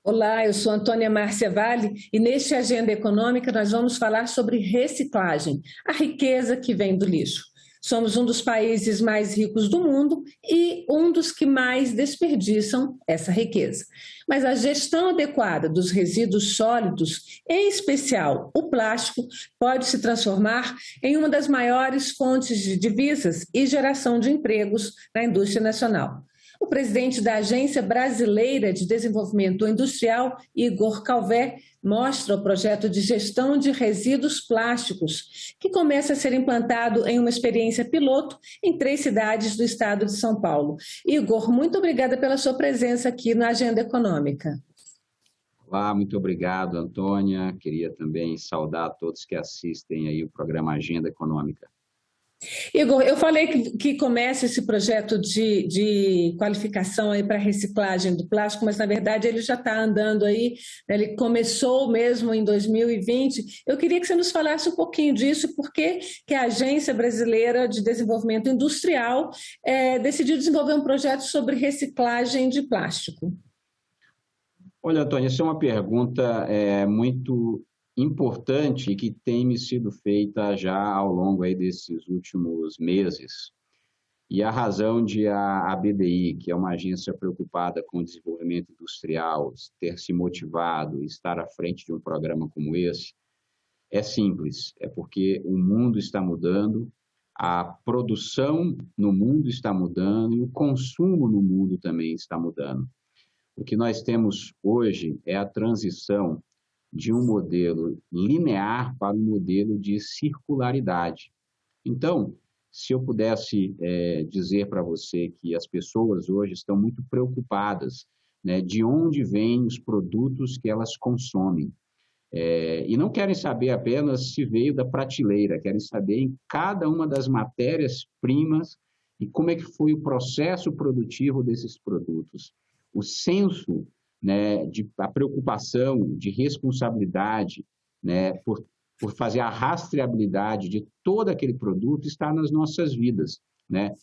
Olá, eu sou Antônia Márcia Vale e neste Agenda Econômica nós vamos falar sobre reciclagem, a riqueza que vem do lixo. Somos um dos países mais ricos do mundo e um dos que mais desperdiçam essa riqueza. Mas a gestão adequada dos resíduos sólidos, em especial o plástico, pode se transformar em uma das maiores fontes de divisas e geração de empregos na indústria nacional. O presidente da Agência Brasileira de Desenvolvimento Industrial, Igor Calvé, mostra o projeto de gestão de resíduos plásticos, que começa a ser implantado em uma experiência piloto em 3 cidades do estado de São Paulo. Igor, muito obrigada pela sua presença aqui na Agenda Econômica. Olá, muito obrigado, Antônia. Queria também saudar a todos que assistem aí o programa Agenda Econômica. Igor, eu falei que começa esse projeto de qualificação aí para reciclagem do plástico, mas na verdade ele já está andando aí, né? Ele começou mesmo em 2020. Eu queria que você nos falasse um pouquinho disso, porque que a Agência Brasileira de Desenvolvimento Industrial decidiu desenvolver um projeto sobre reciclagem de plástico. Olha, Antônia, essa é uma pergunta muito importante e que tem me sido feita já ao longo aí desses últimos meses. E a razão de a BDI, que é uma agência preocupada com o desenvolvimento industrial, ter se motivado e estar à frente de um programa como esse, é simples, é porque o mundo está mudando, a produção no mundo está mudando e o consumo no mundo também está mudando. O que nós temos hoje é a transição de um modelo linear para um modelo de circularidade. Então, se eu pudesse dizer para você que as pessoas hoje estão muito preocupadas, né, de onde vêm os produtos que elas consomem. E não querem saber apenas se veio da prateleira, querem saber em cada uma das matérias-primas e como é que foi o processo produtivo desses produtos. O senso, né, a preocupação de responsabilidade, né, por fazer a rastreabilidade de todo aquele produto está nas nossas vidas, né?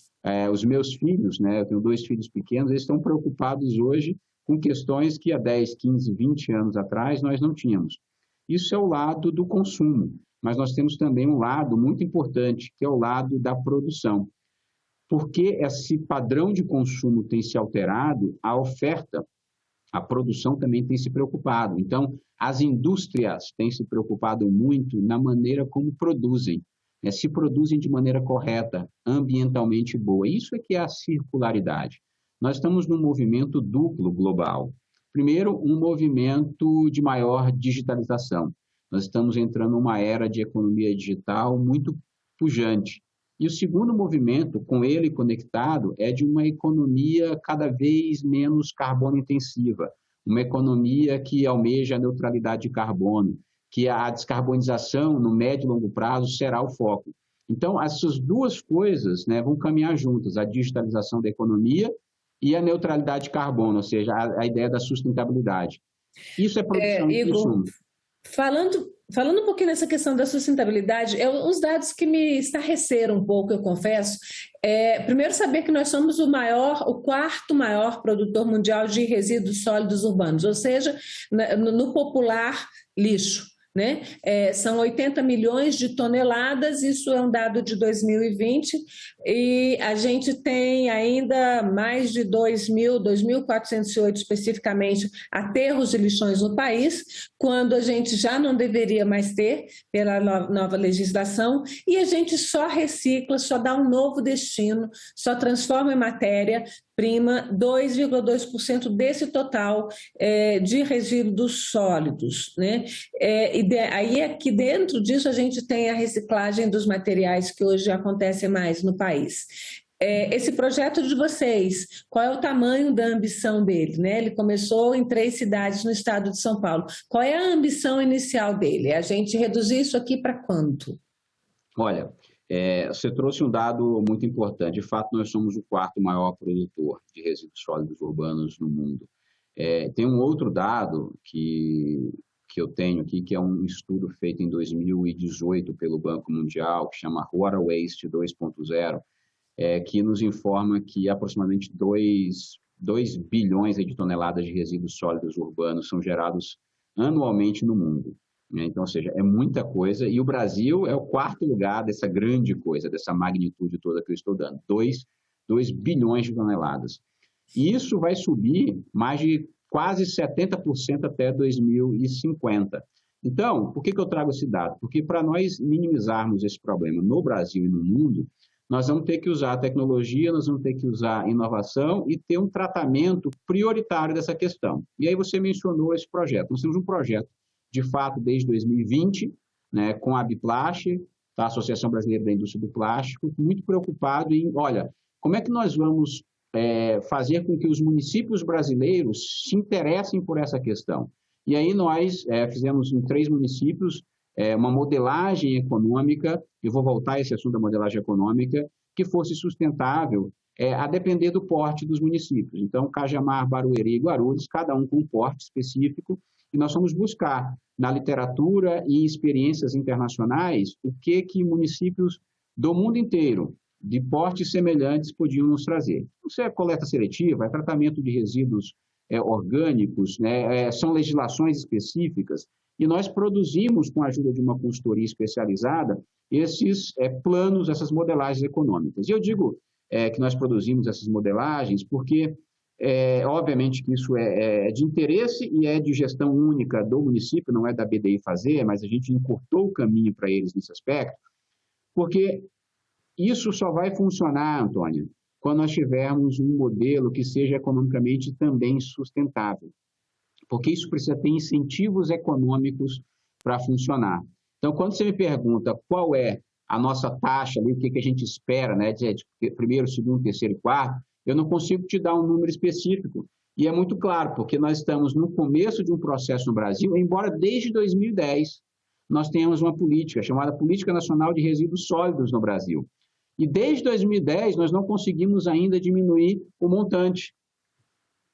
Os meus filhos, né, eu tenho 2 filhos pequenos, eles estão preocupados hoje com questões que há 10, 15, 20 anos atrás nós não tínhamos. Isso é o lado do consumo, mas nós temos também um lado muito importante, que é o lado da produção. Porque esse padrão de consumo tem se alterado, a oferta, a produção também tem se preocupado. Então, as indústrias têm se preocupado muito na maneira como produzem, né? Se produzem de maneira correta, ambientalmente boa. Isso é que é a circularidade. Nós estamos num movimento duplo global. Primeiro, um movimento de maior digitalização. Nós estamos entrando numa era de economia digital muito pujante. E o segundo movimento, com ele conectado, é de uma economia cada vez menos carbono intensiva, uma economia que almeja a neutralidade de carbono, que a descarbonização no médio e longo prazo será o foco. Então, essas duas coisas, né, vão caminhar juntas, a digitalização da economia e a neutralidade de carbono, ou seja, a ideia da sustentabilidade. Isso é produção e consumo. Falando um pouquinho nessa questão da sustentabilidade, uns dados que me estarreceram um pouco, eu confesso. Primeiro, saber que nós somos o quarto maior produtor mundial de resíduos sólidos urbanos, ou seja, no popular, lixo. Né? São 80 milhões de toneladas, isso é um dado de 2020, e a gente tem ainda mais de 2.408 especificamente aterros de lixões no país, quando a gente já não deveria mais ter pela nova legislação, e a gente só recicla, só dá um novo destino, só transforma em matéria-prima 2,2% desse total de resíduos sólidos, né? Aí aqui dentro disso a gente tem a reciclagem dos materiais que hoje acontece mais no país. Esse projeto de vocês, qual é o tamanho da ambição dele, né? Ele começou em 3 cidades no estado de São Paulo. Qual é a ambição inicial dele? A gente reduzir isso aqui para quanto? Olha, você trouxe um dado muito importante. De fato, nós somos o 4º maior produtor de resíduos sólidos urbanos no mundo. Tem um outro dado que eu tenho aqui, que é um estudo feito em 2018 pelo Banco Mundial, que chama Water Waste 2.0, que nos informa que aproximadamente 2 2 bilhões de toneladas de resíduos sólidos urbanos são gerados anualmente no mundo. Então, ou seja, é muita coisa, e o Brasil é o 4º lugar dessa grande coisa, dessa magnitude toda que eu estou dando, 2 bilhões de toneladas. E isso vai subir mais de quase 70% até 2050. Então, por que eu trago esse dado? Porque para nós minimizarmos esse problema no Brasil e no mundo, nós vamos ter que usar a tecnologia, nós vamos ter que usar a inovação e ter um tratamento prioritário dessa questão. E aí você mencionou esse projeto. Nós temos um projeto, de fato, desde 2020, né, com a Biplast, tá, a Associação Brasileira da Indústria do Plástico, muito preocupado em, olha, como é que nós vamos fazer com que os municípios brasileiros se interessem por essa questão? E aí nós fizemos em 3 municípios uma modelagem econômica, eu vou voltar a esse assunto da modelagem econômica, que fosse sustentável a depender do porte dos municípios. Então, Cajamar, Barueri e Guarulhos, cada um com um porte específico, e nós vamos buscar na literatura e experiências internacionais o que municípios do mundo inteiro, de portes semelhantes, podiam nos trazer. Isso é coleta seletiva, é tratamento de resíduos orgânicos, né? São legislações específicas, e nós produzimos, com a ajuda de uma consultoria especializada, esses planos, essas modelagens econômicas. E eu digo que nós produzimos essas modelagens porque, obviamente, que isso é de interesse e é de gestão única do município, não é da BDI fazer, mas a gente encurtou o caminho para eles nesse aspecto, porque isso só vai funcionar, Antônio, quando nós tivermos um modelo que seja economicamente também sustentável, porque isso precisa ter incentivos econômicos para funcionar. Então, quando você me pergunta qual é a nossa taxa, ali, o que a gente espera, né, de primeiro, segundo, terceiro e quarto, eu não consigo te dar um número específico. E é muito claro, porque nós estamos no começo de um processo no Brasil, embora desde 2010 nós tenhamos uma política chamada Política Nacional de Resíduos Sólidos no Brasil. E desde 2010 nós não conseguimos ainda diminuir o montante.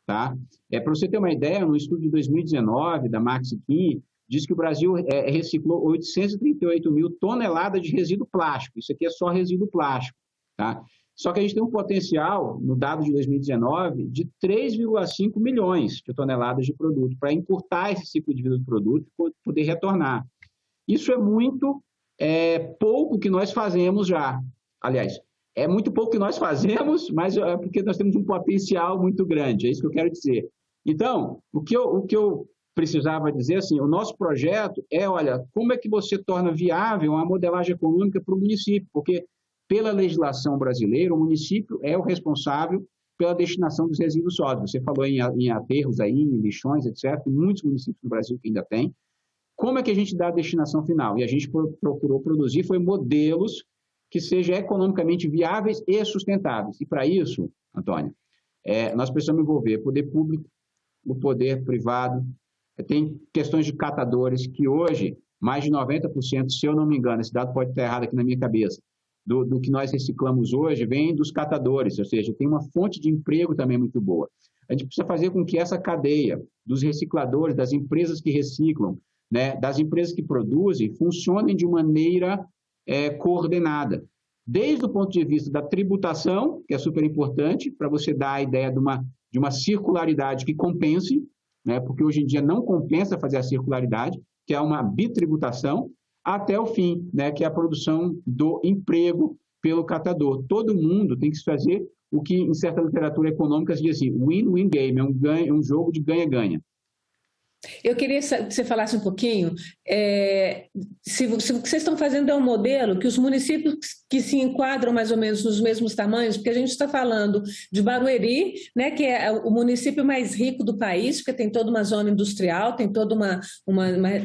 Tá? Para você ter uma ideia, no estudo de 2019 da Maxiquim, diz que o Brasil reciclou 838 mil toneladas de resíduo plástico. Isso aqui é só resíduo plástico. Tá? Só que a gente tem um potencial, no dado de 2019, de 3,5 milhões de toneladas de produto, para encurtar esse ciclo de vida do produto e poder retornar. Isso é muito pouco que nós fazemos já. Aliás, é muito pouco que nós fazemos, mas é porque nós temos um potencial muito grande, é isso que eu quero dizer. Então, o que eu precisava dizer, assim, o nosso projeto olha, como é que você torna viável uma modelagem econômica para o município? Porque, pela legislação brasileira, o município é o responsável pela destinação dos resíduos sólidos. Você falou em aterros aí, em lixões, etc. Muitos municípios do Brasil que ainda tem. Como é que a gente dá a destinação final? E a gente procurou produzir, foi modelos que sejam economicamente viáveis e sustentáveis. E para isso, Antônio, nós precisamos envolver o poder público, o poder privado, tem questões de catadores que hoje, mais de 90%, se eu não me engano, esse dado pode estar errado aqui na minha cabeça, do que nós reciclamos hoje vem dos catadores, ou seja, tem uma fonte de emprego também muito boa. A gente precisa fazer com que essa cadeia dos recicladores, das empresas que reciclam, né, das empresas que produzem, funcionem de maneira coordenada. Desde o ponto de vista da tributação, que é super importante, para você dar a ideia de uma circularidade que compense, né, porque hoje em dia não compensa fazer a circularidade, que é uma bitributação, até o fim, né, que é a produção do emprego pelo catador. Todo mundo tem que fazer o que, em certa literatura econômica, se diz assim, win-win game, é um jogo de ganha-ganha. Eu queria que você falasse um pouquinho, se o que vocês estão fazendo é um modelo que os municípios que se enquadram mais ou menos nos mesmos tamanhos, porque a gente está falando de Barueri, né, que é o município mais rico do país, porque tem toda uma zona industrial, tem toda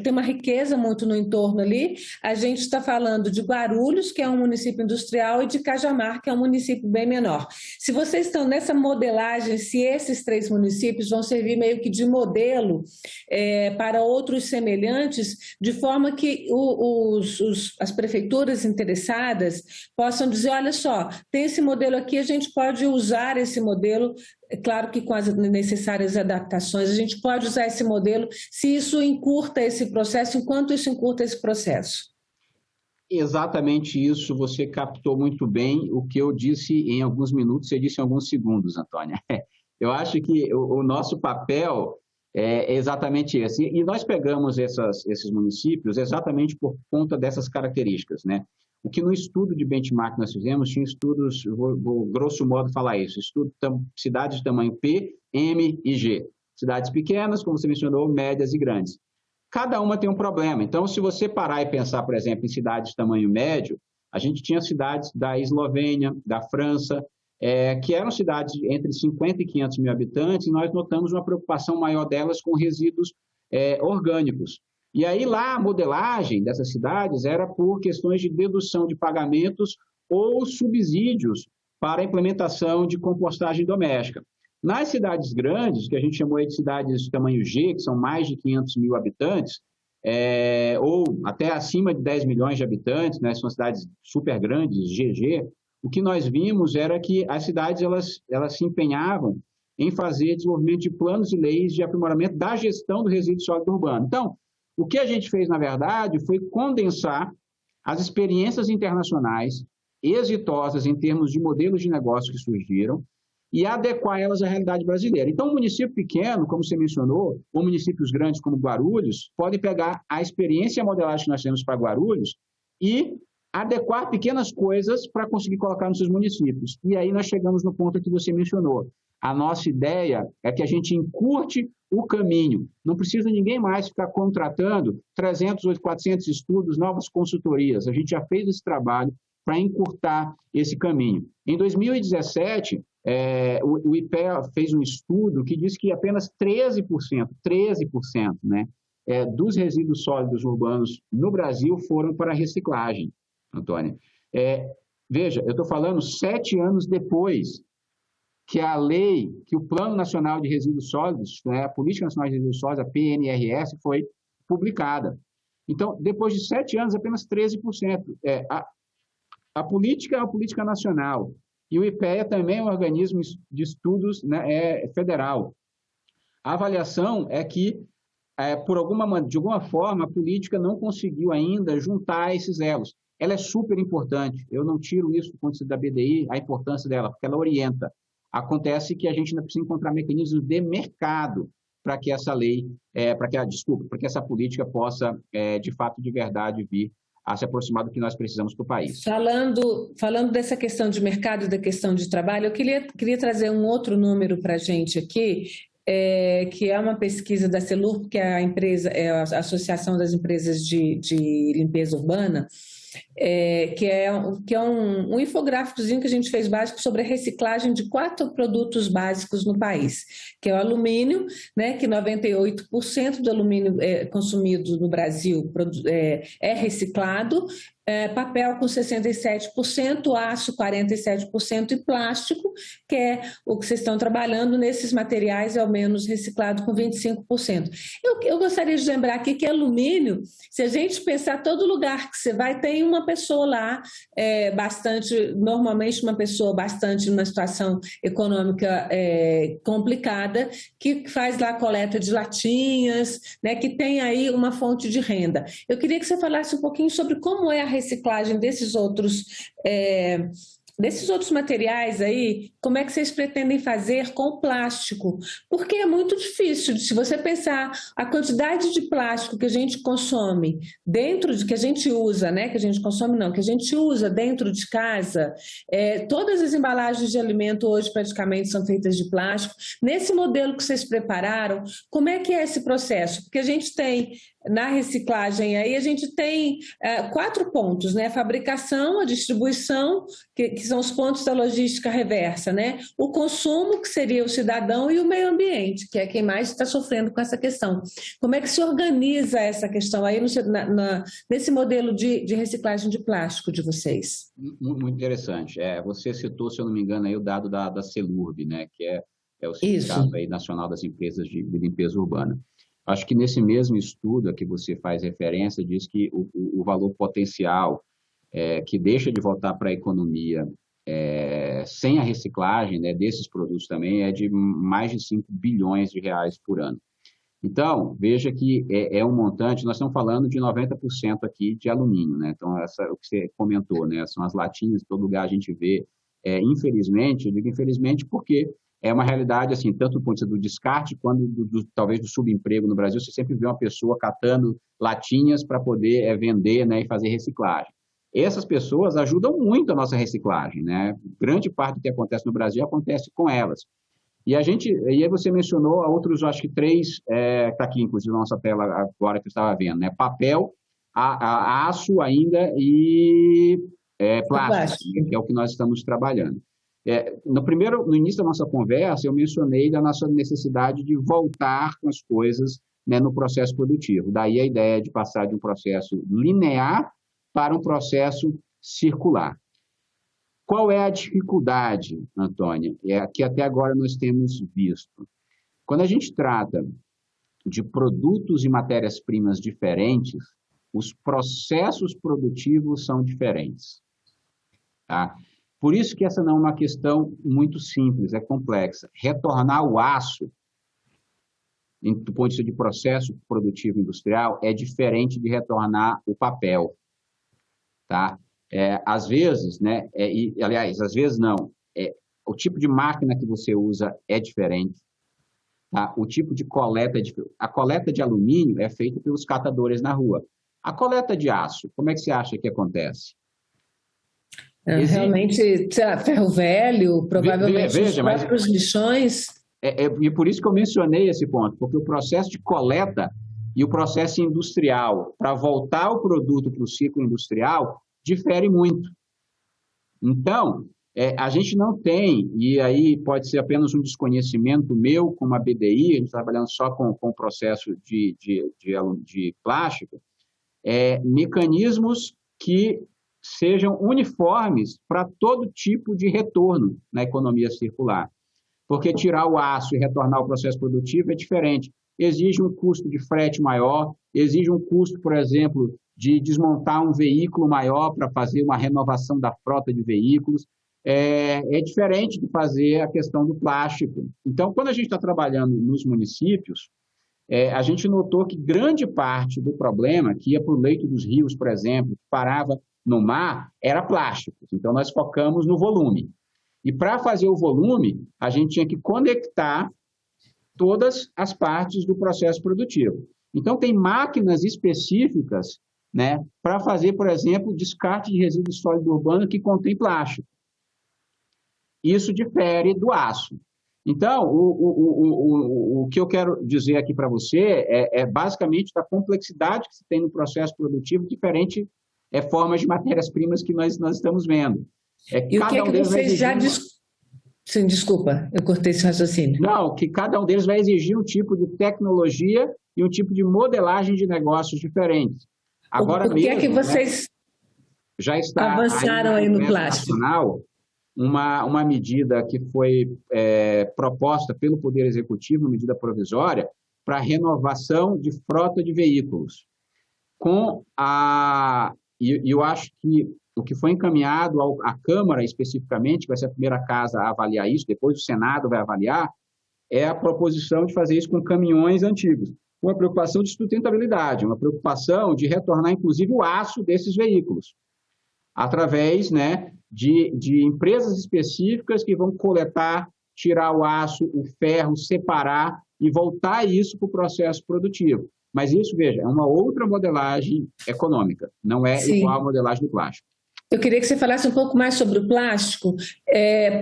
tem uma riqueza muito no entorno ali. A gente está falando de Guarulhos, que é um município industrial, e de Cajamar, que é um município bem menor. Se vocês estão nessa modelagem, se esses 3 municípios vão servir meio que de modelo para outros semelhantes, de forma que as prefeituras interessadas possam dizer, olha só, tem esse modelo aqui, a gente pode usar esse modelo, é claro que com as necessárias adaptações, a gente pode usar esse modelo se isso encurta esse processo, enquanto isso encurta esse processo. Exatamente isso, você captou muito bem o que eu disse em alguns minutos, você disse em alguns segundos, Antônia. Eu acho que o nosso papel é exatamente esse. E nós pegamos esses municípios exatamente por conta dessas características, né? O que no estudo de benchmark nós fizemos, tinha estudos, vou grosso modo falar isso, cidades de tamanho P, M e G. Cidades pequenas, como você mencionou, médias e grandes. Cada uma tem um problema. Então, se você parar e pensar, por exemplo, em cidades de tamanho médio, a gente tinha cidades da Eslovênia, da França, que eram cidades entre 50 e 500 mil habitantes, e nós notamos uma preocupação maior delas com resíduos orgânicos. E aí lá a modelagem dessas cidades era por questões de dedução de pagamentos ou subsídios para a implementação de compostagem doméstica. Nas cidades grandes, que a gente chamou de cidades de tamanho G, que são mais de 500 mil habitantes, ou até acima de 10 milhões de habitantes, né, são cidades super grandes, GG, o que nós vimos era que as cidades elas se empenhavam em fazer desenvolvimento de planos e leis de aprimoramento da gestão do resíduo sólido urbano. Então, o que a gente fez, na verdade, foi condensar as experiências internacionais exitosas em termos de modelos de negócio que surgiram e adequar elas à realidade brasileira. Então, um município pequeno, como você mencionou, ou municípios grandes como Guarulhos, podem pegar a experiência e a modelagem que nós temos para Guarulhos e adequar pequenas coisas para conseguir colocar nos seus municípios. E aí nós chegamos no ponto que você mencionou. A nossa ideia é que a gente encurte o caminho. Não precisa ninguém mais ficar contratando 300 ou 400 estudos, novas consultorias. A gente já fez esse trabalho para encurtar esse caminho. Em 2017, o IPEA fez um estudo que diz que apenas 13%, né, dos resíduos sólidos urbanos no Brasil foram para reciclagem, Antônia. Veja, eu estou falando 7 anos depois que a lei, que o Plano Nacional de Resíduos Sólidos, né, a Política Nacional de Resíduos Sólidos, a PNRS, foi publicada. Então, depois de 7 anos, apenas 13%. A política é uma política nacional. E o IPEA também é um organismo de estudos, né, federal. A avaliação é que, de alguma forma, a política não conseguiu ainda juntar esses elos. Ela é super importante. Eu não tiro isso do ponto de vista da BDI, a importância dela, porque ela orienta. Acontece que a gente ainda precisa encontrar mecanismos de mercado para que essa lei, para que essa política possa, de fato, de verdade, vir a se aproximar do que nós precisamos para o país. Falando dessa questão de mercado e da questão de trabalho, eu queria trazer um outro número para a gente aqui, que é uma pesquisa da Celur, que é a Associação das Empresas de Limpeza Urbana, que é um infográficozinho que a gente fez básico sobre a reciclagem de 4 produtos básicos no país, que é o alumínio, né, que 98% do alumínio consumido no Brasil é reciclado, papel com 67%, aço 47% e plástico, que é o que vocês estão trabalhando nesses materiais, é o menos reciclado com 25%. Eu gostaria de lembrar aqui que alumínio, se a gente pensar todo lugar que você vai, tem uma pessoa lá, normalmente uma pessoa bastante numa situação econômica complicada, que faz lá coleta de latinhas, né, que tem aí uma fonte de renda. Eu queria que você falasse um pouquinho sobre como é a reciclagem desses outros materiais aí, como é que vocês pretendem fazer com o plástico? Porque é muito difícil, se você pensar a quantidade de plástico que a gente consome que a gente usa, né? Que a gente consome não, que a gente usa dentro de casa, todas as embalagens de alimento hoje praticamente são feitas de plástico. Nesse modelo que vocês prepararam, como é que é esse processo? Porque a gente tem na reciclagem aí, a gente tem 4 pontos, né? A fabricação, a distribuição, que são os pontos da logística reversa, né? O consumo, que seria o cidadão, e o meio ambiente, que é quem mais está sofrendo com essa questão. Como é que se organiza essa questão aí nesse modelo de reciclagem de plástico de vocês? Muito interessante. Você citou, se eu não me engano, aí o dado da Celurb, né? Que é o Sindicato aí Nacional das Empresas de Limpeza Urbana. Acho que nesse mesmo estudo a que você faz referência, diz que o valor potencial que deixa de voltar para a economia sem a reciclagem, né, desses produtos também é de mais de 5 bilhões de reais por ano. Então, veja que é um montante, nós estamos falando de 90% aqui de alumínio, né? Então, o que você comentou, né, são as latinhas, em todo lugar a gente vê, infelizmente, eu digo infelizmente porque é uma realidade, assim, tanto do ponto de vista do descarte, quanto talvez do subemprego no Brasil. Você sempre vê uma pessoa catando latinhas para poder vender, né, e fazer reciclagem. Essas pessoas ajudam muito a nossa reciclagem, né? Grande parte do que acontece no Brasil acontece com elas. E aí você mencionou outros, acho que 3, está aqui, inclusive, na nossa tela agora que eu estava vendo, né? Papel, aço ainda e plástico, que é o que nós estamos trabalhando. No início da nossa conversa, eu mencionei da nossa necessidade de voltar com as coisas, né, no processo produtivo. Daí a ideia de passar de um processo linear para um processo circular. Qual é a dificuldade, Antônia? Que até agora nós temos visto. Quando a gente trata de produtos e matérias-primas diferentes, os processos produtivos são diferentes. Tá? Por isso que essa não é uma questão muito simples, é complexa. Retornar o aço, do ponto de vista de processo produtivo industrial, é diferente de retornar o papel. Tá? Às vezes, né, aliás, às vezes não, o tipo de máquina que você usa é diferente, tá? O tipo de coleta é diferente. A coleta de alumínio é feita pelos catadores na rua. A coleta de aço, como é que você acha que acontece? Realmente, ferro velho, provavelmente os próprios lixões. E por isso que eu mencionei esse ponto, porque o processo de coleta e o processo industrial para voltar o produto para o ciclo industrial difere muito. Então, a gente não tem, e aí pode ser apenas um desconhecimento meu como a BDI, a gente está trabalhando só com o processo de plástico, mecanismos que sejam uniformes para todo tipo de retorno na economia circular. Porque tirar o aço e retornar ao processo produtivo é diferente. Exige um custo de frete maior, exige um custo, por exemplo, de desmontar um veículo maior para fazer uma renovação da frota de veículos. É diferente de fazer a questão do plástico. Então, quando a gente está trabalhando nos municípios, a gente notou que grande parte do problema, que ia para o leito dos rios, por exemplo, que parava no mar, era plástico. Então, nós focamos no volume. E para fazer o volume, a gente tinha que conectar todas as partes do processo produtivo. Então, tem máquinas específicas, né, para fazer, por exemplo, descarte de resíduo sólido urbano que contém plástico. Isso difere do aço. Então, o que eu quero dizer aqui para você é basicamente da complexidade que se tem no processo produtivo, diferente formas de matérias-primas que nós estamos vendo. E o que é que vocês já... Sim, desculpa, eu cortei esse raciocínio. Não, que cada um deles vai exigir um tipo de tecnologia e um tipo de modelagem de negócios diferentes. Agora o que é que vocês, né, já está avançaram aí no plástico? Nacional, uma medida que foi proposta pelo Poder Executivo, uma medida provisória, para renovação de frota de veículos. E eu acho que o que foi encaminhado à Câmara, especificamente, que vai ser a primeira casa a avaliar isso, depois o Senado vai avaliar, é a proposição de fazer isso com caminhões antigos. Uma preocupação de sustentabilidade, uma preocupação de retornar, inclusive, o aço desses veículos, através, né, de empresas específicas que vão coletar, tirar o aço, o ferro, separar e voltar isso para o processo produtivo. Mas isso, veja, é uma outra modelagem econômica, não é igual à modelagem do plástico. Eu queria que você falasse um pouco mais sobre o plástico,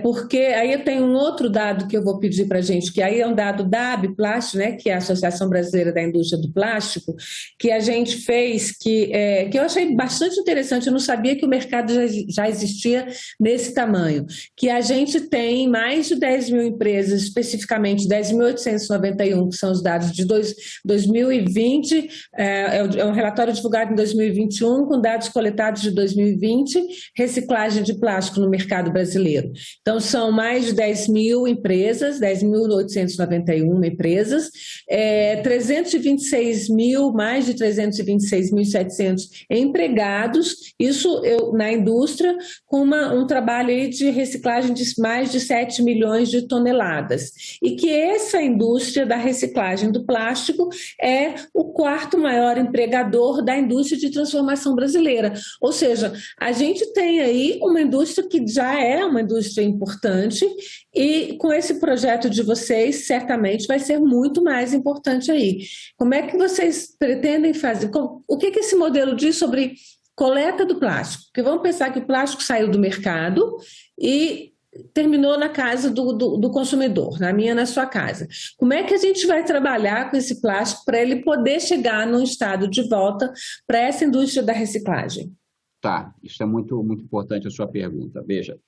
porque aí eu tenho um outro dado que eu vou pedir para a gente, que aí é um dado da ABPlástico, né, que é a Associação Brasileira da Indústria do Plástico, que a gente fez, que eu achei bastante interessante, eu não sabia que o mercado já existia nesse tamanho, que a gente tem mais de 10 mil empresas, especificamente 10.891, que são os dados de 2020, é um relatório divulgado em 2021, com dados coletados de 2020, reciclagem de plástico no mercado brasileiro. Então, são mais de 10 mil empresas, 10.891 empresas, mais de 326.700 empregados, isso na indústria, com um trabalho aí de reciclagem de mais de 7 milhões de toneladas. E que essa indústria da reciclagem do plástico é o quarto maior empregador da indústria de transformação brasileira. Ou seja, a gente gente tem aí uma indústria que já é uma indústria importante e com esse projeto de vocês, certamente vai ser muito mais importante aí. Como é que vocês pretendem fazer? O que esse modelo diz sobre coleta do plástico? Porque vamos pensar que o plástico saiu do mercado e terminou na casa do consumidor, na minha, na sua casa. Como é que a gente vai trabalhar com esse plástico para ele poder chegar num estado de volta para essa indústria da reciclagem? Tá, isso é muito, muito importante a sua pergunta. Veja,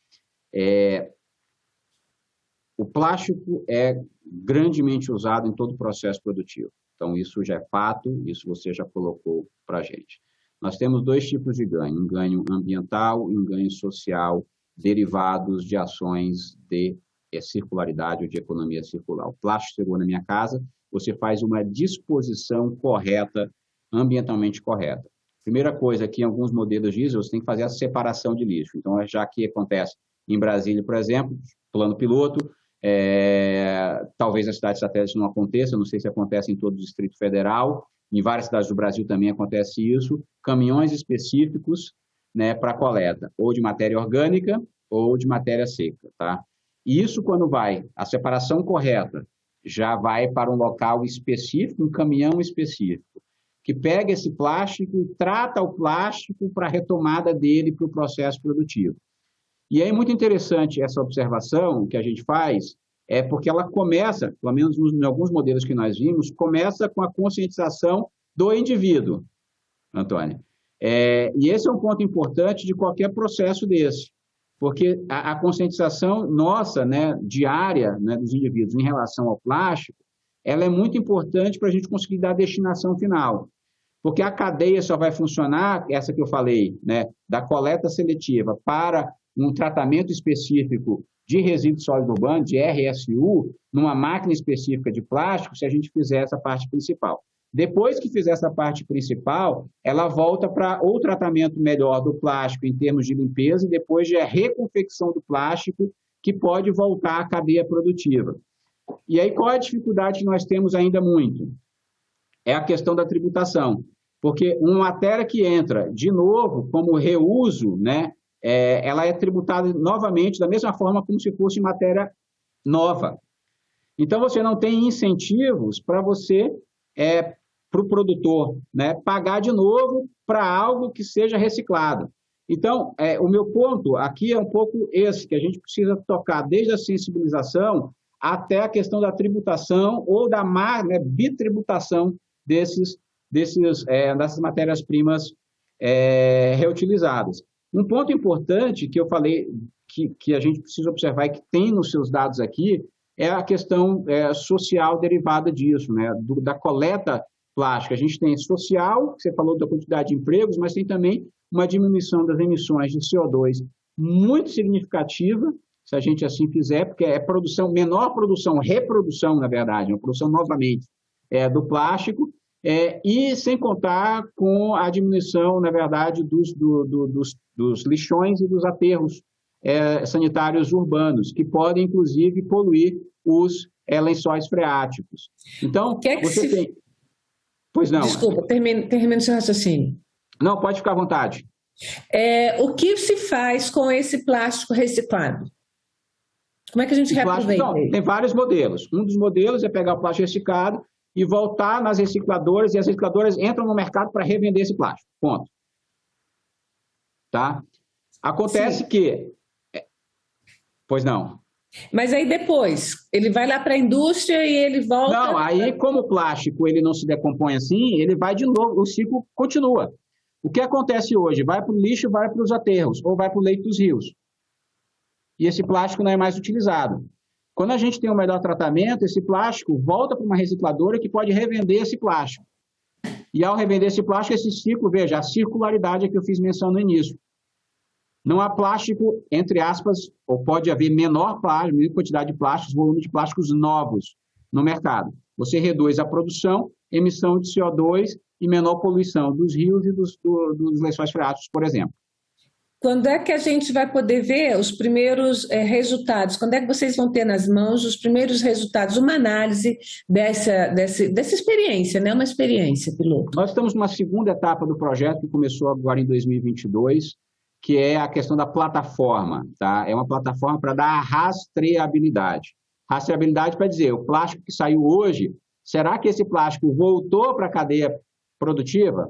o plástico é grandemente usado em todo o processo produtivo. Então, isso já é fato, isso você já colocou para a gente. Nós temos dois tipos de ganho, um ganho ambiental e um ganho social, derivados de ações de circularidade ou de economia circular. O plástico chegou na minha casa, você faz uma disposição correta, ambientalmente correta. Primeira coisa, aqui em alguns modelos de ISO, você tem que fazer a separação de lixo. Então, já que acontece em Brasília, por exemplo, plano piloto, talvez na cidade de satélite não aconteça, não sei se acontece em todo o Distrito Federal, em várias cidades do Brasil também acontece isso, caminhões específicos, né, para coleta, ou de matéria orgânica ou de matéria seca, tá? E isso quando vai, a separação correta, já vai para um local específico, um caminhão específico, que pega esse plástico e trata o plástico para a retomada dele para o processo produtivo. E é muito interessante essa observação que a gente faz, porque ela começa, pelo menos em alguns modelos que nós vimos, começa com a conscientização do indivíduo, Antônia. E esse é um ponto importante de qualquer processo desse, porque a conscientização nossa, né, diária, né, dos indivíduos em relação ao plástico, ela é muito importante para a gente conseguir dar a destinação final, porque a cadeia só vai funcionar, essa que eu falei, né, da coleta seletiva para um tratamento específico de resíduo sólido urbano, de RSU, numa máquina específica de plástico, se a gente fizer essa parte principal. Depois que fizer essa parte principal, ela volta para o tratamento melhor do plástico em termos de limpeza e depois de a reconfecção do plástico, que pode voltar à cadeia produtiva. E aí, qual é a dificuldade que nós temos ainda muito? É a questão da tributação, porque uma matéria que entra, de novo, como reuso, né, ela é tributada novamente da mesma forma como se fosse matéria nova. Então, você não tem incentivos para você... para o produtor, né, pagar de novo para algo que seja reciclado. Então, o meu ponto aqui é um pouco esse, que a gente precisa tocar desde a sensibilização até a questão da tributação ou da bitributação dessas matérias-primas reutilizadas. Um ponto importante que eu falei que a gente precisa observar e que tem nos seus dados aqui é a questão social derivada disso, né, da coleta plástica. A gente tem social, você falou da quantidade de empregos, mas tem também uma diminuição das emissões de CO2 muito significativa, se a gente assim fizer, porque é menor produção, reprodução, na verdade, uma produção novamente do plástico, e sem contar com a diminuição, na verdade, dos lixões e dos aterros sanitários urbanos, que podem, inclusive, poluir os lençóis freáticos. Então, você tem... Pois não. Desculpa, termina o seu raciocínio. Não, pode ficar à vontade. O que se faz com esse plástico reciclado? Como é que a gente reaproveita ele? Tem vários modelos. Um dos modelos é pegar o plástico reciclado e voltar nas recicladoras, e as recicladoras entram no mercado para revender esse plástico. Ponto. Tá? Acontece que... Pois não. Mas aí depois, ele vai lá para a indústria e ele volta... Não, aí como o plástico ele não se decompõe assim, ele vai de novo, o ciclo continua. O que acontece hoje? Vai para o lixo, vai para os aterros, ou vai para o leito dos rios. E esse plástico não é mais utilizado. Quando a gente tem um melhor tratamento, esse plástico volta para uma recicladora que pode revender esse plástico. E ao revender esse plástico, esse ciclo, veja, a circularidade que eu fiz menção no início. Não há plástico, entre aspas, ou pode haver menor quantidade de plásticos, volume de plásticos novos no mercado. Você reduz a produção, emissão de CO2 e menor poluição dos rios e dos lençóis freáticos, por exemplo. Quando é que a gente vai poder ver os primeiros resultados? Quando é que vocês vão ter nas mãos os primeiros resultados? Uma análise dessa experiência, né? Uma experiência piloto. Nós estamos numa segunda etapa do projeto que começou agora em 2022. que é a questão da plataforma, tá? É uma plataforma para dar rastreabilidade. Rastreabilidade para dizer, o plástico que saiu hoje, será que esse plástico voltou para a cadeia produtiva?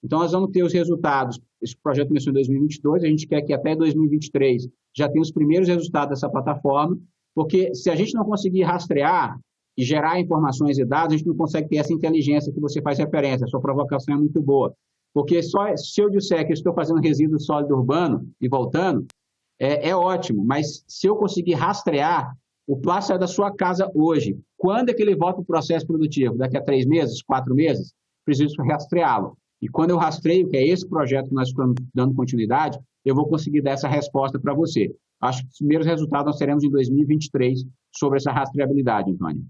Então, nós vamos ter os resultados. Esse projeto começou em 2022, a gente quer que até 2023 já tenha os primeiros resultados dessa plataforma, porque se a gente não conseguir rastrear e gerar informações e dados, a gente não consegue ter essa inteligência que você faz referência. A sua provocação é muito boa. Porque só se eu disser que eu estou fazendo resíduo sólido urbano e voltando, é ótimo, mas se eu conseguir rastrear, o plástico sai da sua casa hoje. Quando é que ele volta para o processo produtivo? Daqui a 3 meses, 4 meses? Preciso rastreá-lo. E quando eu rastreio, que é esse projeto que nós estamos dando continuidade, eu vou conseguir dar essa resposta para você. Acho que os primeiros resultados nós teremos em 2023 sobre essa rastreabilidade, Antônia.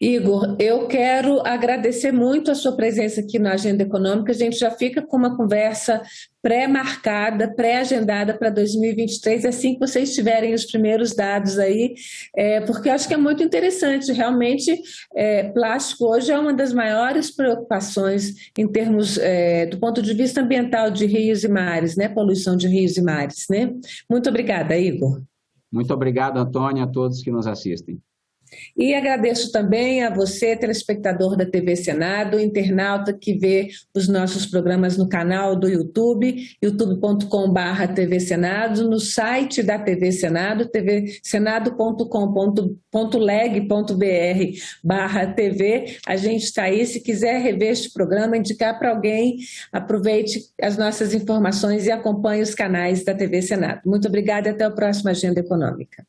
Igor, eu quero agradecer muito a sua presença aqui na Agenda Econômica. A gente já fica com uma conversa pré-marcada, pré-agendada para 2023, assim que vocês tiverem os primeiros dados aí, porque eu acho que é muito interessante. Realmente, plástico hoje é uma das maiores preocupações em termos, do ponto de vista ambiental de rios e mares, né? Poluição de rios e mares, né? Muito obrigada, Igor. Muito obrigado, Antônia, a todos que nos assistem. E agradeço também a você, telespectador da TV Senado, internauta que vê os nossos programas no canal do YouTube, youtube.com/TV Senado, no site da TV Senado, tvsenado.com.leg.br/TV. A gente está aí, se quiser rever este programa, indicar para alguém, aproveite as nossas informações e acompanhe os canais da TV Senado. Muito obrigada e até a próxima Agenda Econômica.